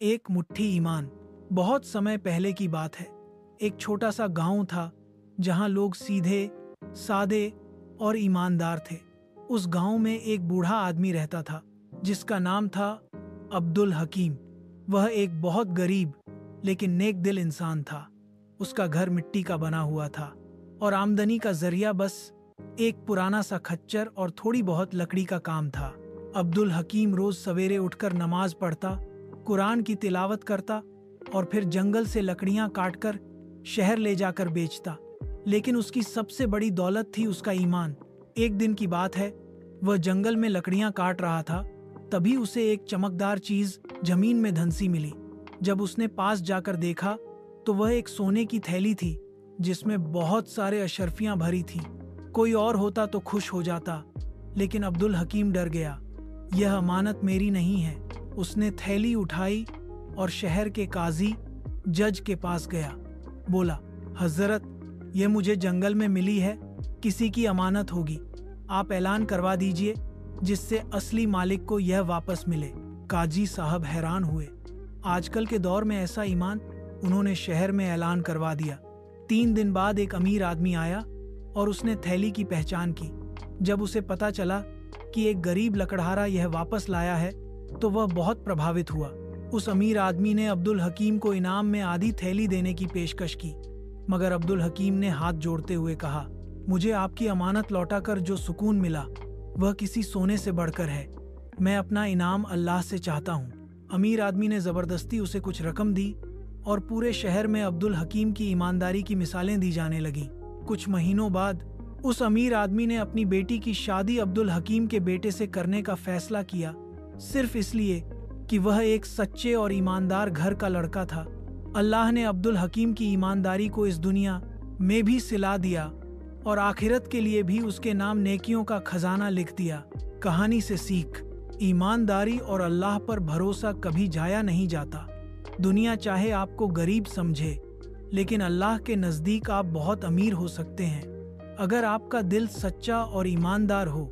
एक मुट्ठी ईमान। बहुत समय पहले की बात है। एक छोटा सा गांव था जहां लोग सीधे, सादे और ईमानदार थे। उस गांव में एक बूढ़ा आदमी रहता था जिसका नाम था अब्दुल हकीम। वह एक बहुत गरीब लेकिन नेक दिल इंसान था। उसका घर मिट्टी का बना हुआ था और आमदनी का जरिया बस एक पुराना सा खच्चर और थोड़ी बहुत लकड़ी का काम था। अब्दुल हकीम रोज सवेरे उठकर नमाज पढ़ता, कुरान की तिलावत करता और फिर जंगल से लकड़ियां काटकर शहर ले जाकर बेचता। लेकिन उसकी सबसे बड़ी दौलत थी उसका ईमान। एक दिन की बात है, वह जंगल में लकड़ियां काट रहा था, तभी उसे एक चमकदार चीज जमीन में धंसी मिली। जब उसने पास जाकर देखा तो वह एक सोने की थैली थी जिसमें बहुत सारे अशर्फियां भरी थी। कोई और होता तो खुश हो जाता, लेकिन अब्दुल हकीम डर गया। यह अमानत मेरी नहीं है। उसने थैली उठाई और शहर के काजी जज के पास गया। बोला, हजरत, यह मुझे जंगल में मिली है, किसी की अमानत होगी। आप ऐलान करवा दीजिए जिससे असली मालिक को यह वापस मिले। काजी साहब हैरान हुए। आजकल के दौर में ऐसा ईमान? उन्होंने शहर में ऐलान करवा दिया। 3 दिन बाद एक अमीर आदमी आया और उसने थैली की पहचान की। जब उसे पता चला कि एक गरीब लकड़हारा यह वापस लाया है तो वह बहुत प्रभावित हुआ। उस अमीर आदमी ने अब्दुल हकीम को इनाम में आधी थैली देने की पेशकश की, मगर अब्दुल हकीम ने हाथ जोड़ते हुए कहा, मुझे आपकी अमानत लौटाकर जो सुकून मिला वह किसी सोने से बढ़कर है। मैं अपना इनाम अल्लाह से चाहता हूँ। अमीर आदमी ने जबरदस्ती उसे कुछ रकम दी और पूरे शहर में अब्दुल हकीम की ईमानदारी की मिसालें दी जाने लगीं। कुछ महीनों बाद उस अमीर आदमी ने अपनी बेटी की शादी अब्दुल हकीम के बेटे से करने का फैसला किया, सिर्फ इसलिए कि वह एक सच्चे और ईमानदार घर का लड़का था। अल्लाह ने अब्दुल हकीम की ईमानदारी को इस दुनिया में भी सिला दिया और आखिरत के लिए भी उसके नाम नेकियों का खजाना लिख दिया। कहानी से सीख, ईमानदारी और अल्लाह पर भरोसा कभी जाया नहीं जाता। दुनिया चाहे आपको गरीब समझे, लेकिन अल्लाह के नज़दीक आप बहुत अमीर हो सकते हैं अगर आपका दिल सच्चा और ईमानदार हो।